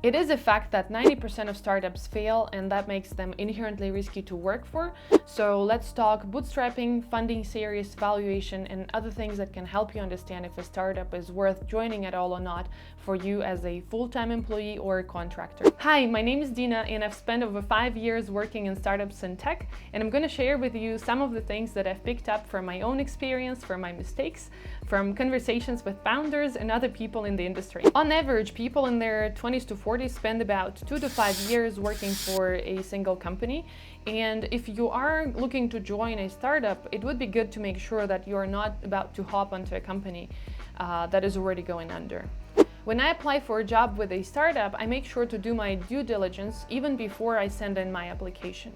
It is a fact that 90% of startups fail, and that makes them inherently risky to work for. So let's talk bootstrapping, funding series, valuation, and other things that can help you understand if a startup is worth joining at all or not for you as a full-time employee or a contractor. Hi, my name is Dina, and I've spent over 5 years working in startups and tech, and I'm going to share with you some of the things that I've picked up from my own experience, from my mistakes, from conversations with founders and other people in the industry. On average, people in their 20s to 40s spend about 2 to 5 years working for a single company. And if you are looking to join a startup, it would be good to make sure that you are not about to hop onto a company that is already going under. When I apply for a job with a startup, I make sure to do my due diligence even before I send in my application.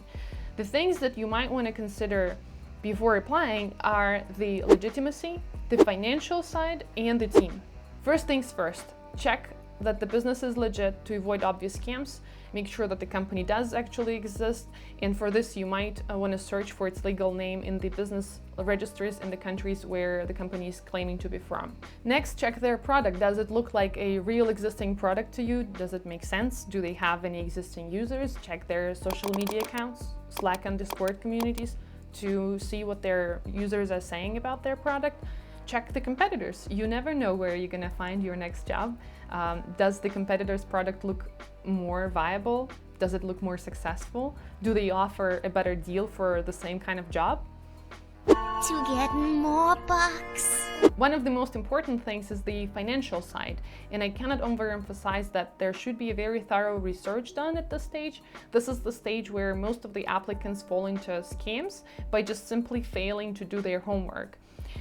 The things that you might want to consider before applying are the legitimacy, the financial side, and the team. First things first, check that the business is legit to avoid obvious scams. Make sure that the company does actually exist, and for this you might want to search for its legal name in the business registries in the countries where the company is claiming to be from. Next, check their product. Does it look like a real existing product to you? Does it make sense? Do they have any existing users? Check their social media accounts, Slack and Discord communities to see what their users are saying about their product. Check the competitors. You never know where you're gonna find your next job. Does the competitor's product look more viable? Does it look more successful? Do they offer a better deal for the same kind of job? To get more bucks. One of the most important things is the financial side, and I cannot overemphasize that there should be a very thorough research done at this stage. This is the stage where most of the applicants fall into scams by just simply failing to do their homework.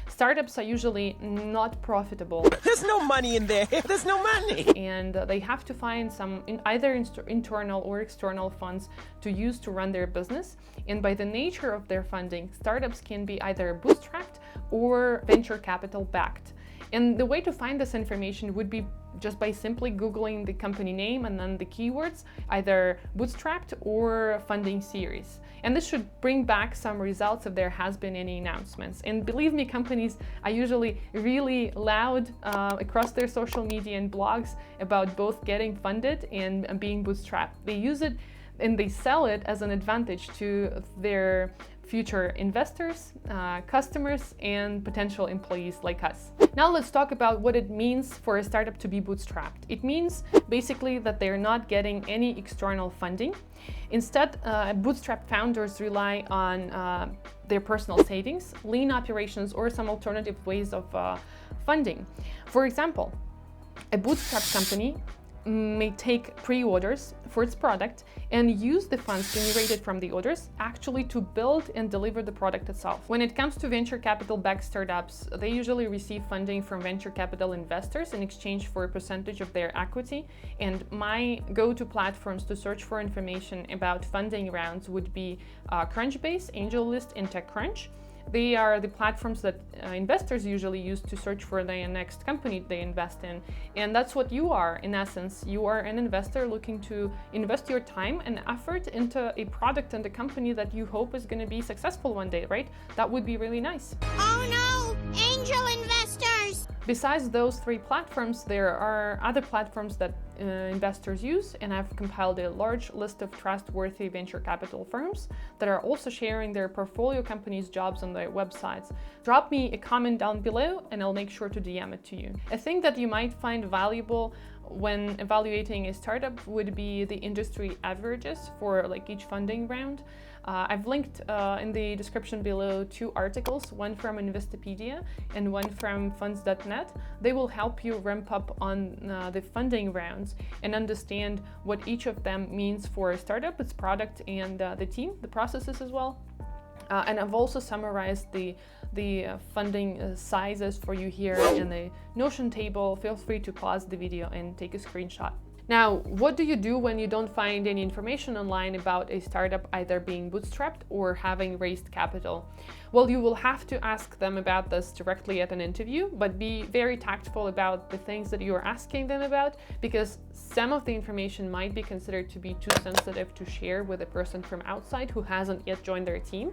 Startups are usually not profitable. There's no money in there. There's no money. And they have to find some either internal or external funds to use to run their business. And by the nature of their funding, startups can be either bootstrapped or venture capital backed. And the way to find this information would be just by simply Googling the company name and then the keywords, either bootstrapped or funding series. And this should bring back some results if there has been any announcements. And believe me, companies are usually really loud across their social media and blogs about both getting funded and being bootstrapped. They use it and they sell it as an advantage to their future investors, customers, and potential employees like us. Now let's talk about what it means for a startup to be bootstrapped. It means basically that they're not getting any external funding. Instead, bootstrap founders rely on their personal savings, lean operations, or some alternative ways of funding. For example, a bootstrap company may take pre-orders for its product and use the funds generated from the orders actually to build and deliver the product itself. When it comes to venture capital-backed startups, they usually receive funding from venture capital investors in exchange for a percentage of their equity. And my go-to platforms to search for information about funding rounds would be Crunchbase, AngelList, and TechCrunch. They are the platforms that investors usually use to search for the next company they invest in. And that's what you are, in essence. You are an investor looking to invest your time and effort into a product and a company that you hope is going to be successful one day, right? That would be really nice. Oh no! Angel investors! Besides those 3 platforms, there are other platforms that investors use, and I've compiled a large list of trustworthy venture capital firms that are also sharing their portfolio companies' jobs on their websites. Drop me a comment down below and I'll make sure to DM it to you. A thing that you might find valuable when evaluating a startup would be the industry averages for each funding round. I've linked in the description below 2 articles, one from Investopedia and one from funds.net. They will help you ramp up on the funding rounds and understand what each of them means for a startup, its product, and the team, the processes as well. And I've also summarized the funding sizes for you here in the Notion table. Feel free to pause the video and take a screenshot. Now, what do you do when you don't find any information online about a startup either being bootstrapped or having raised capital? Well, you will have to ask them about this directly at an interview, but be very tactful about the things that you're asking them about, because some of the information might be considered to be too sensitive to share with a person from outside who hasn't yet joined their team.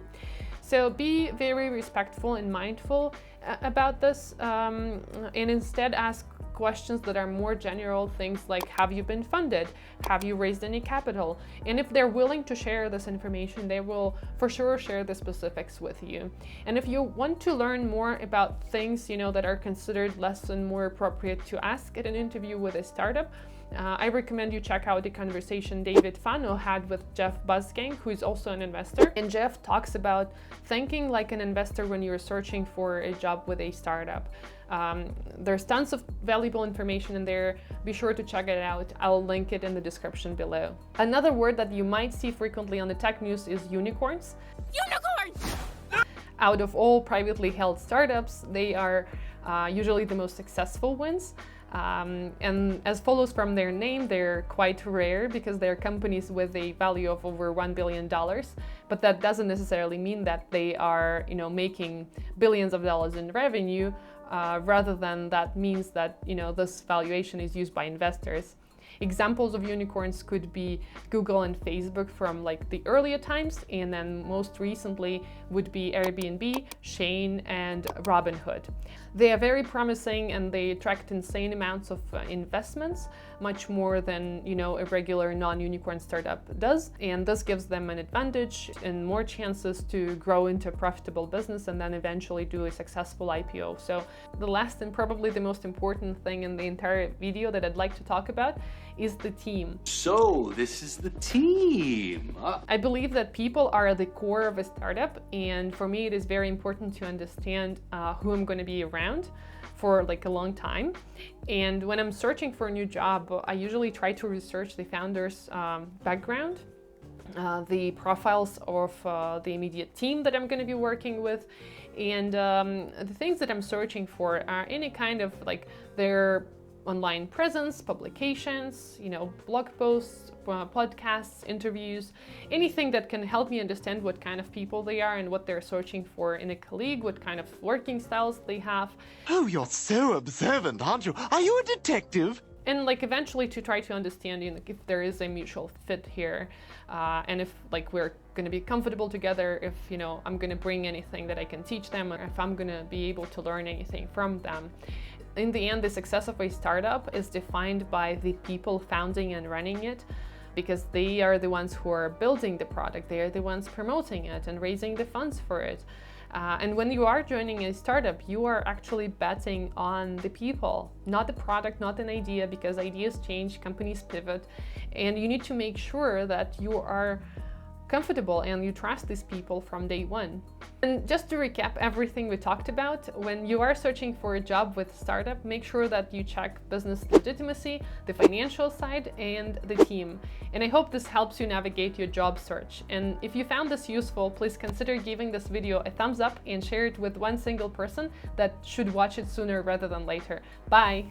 So be very respectful and mindful about this, and instead ask questions that are more general, things like, have you been funded? Have you raised any capital? And if they're willing to share this information, they will for sure share the specifics with you. And if you want to learn more about things, that are considered less and more appropriate to ask at an interview with a startup, I recommend you check out the conversation David Fano had with Jeff Buzzgang, who is also an investor. And Jeff talks about thinking like an investor when you're searching for a job with a startup. There's tons of valuable information in there. Be sure to check it out. I'll link it in the description below. Another word that you might see frequently on the tech news is unicorns. Unicorns! Out of all privately held startups, they are usually the most successful ones. And as follows from their name, they're quite rare because they're companies with a value of over $1 billion. But that doesn't necessarily mean that they are, making billions of dollars in revenue. Rather than that means that, this valuation is used by investors. Examples of unicorns could be Google and Facebook from like the earlier times, and then most recently would be Airbnb, Shane, and Robinhood. They are very promising and they attract insane amounts of investments, much more than a regular non-unicorn startup does, and this gives them an advantage and more chances to grow into a profitable business and then eventually do a successful IPO. So the last and probably the most important thing in the entire video that I'd like to talk about is the team. So this is the team. I believe that people are at the core of a startup, and for me it is very important to understand who I'm going to be around for like a long time. And when I'm searching for a new job, I usually try to research the founder's background, the profiles of the immediate team that I'm going to be working with, and the things that I'm searching for are any kind of like their online presence, publications, blog posts, podcasts, interviews, anything that can help me understand what kind of people they are and what they're searching for in a colleague, what kind of working styles they have. Oh, you're so observant, aren't you? Are you a detective? And like eventually to try to understand if there is a mutual fit here, and if like we're going to be comfortable together, if I'm going to bring anything that I can teach them, or if I'm going to be able to learn anything from them. In the end, the success of a startup is defined by the people founding and running it, because they are the ones who are building the product, they are the ones promoting it and raising the funds for it. And when you are joining a startup, you are actually betting on the people, not the product, not an idea, because ideas change, companies pivot, and you need to make sure that you are comfortable and you trust these people from day one. And just to recap everything we talked about, when you are searching for a job with startup, make sure that you check business legitimacy, the financial side, and the team. And I hope this helps you navigate your job search. And if you found this useful, please consider giving this video a thumbs up and share it with one single person that should watch it sooner rather than later. Bye!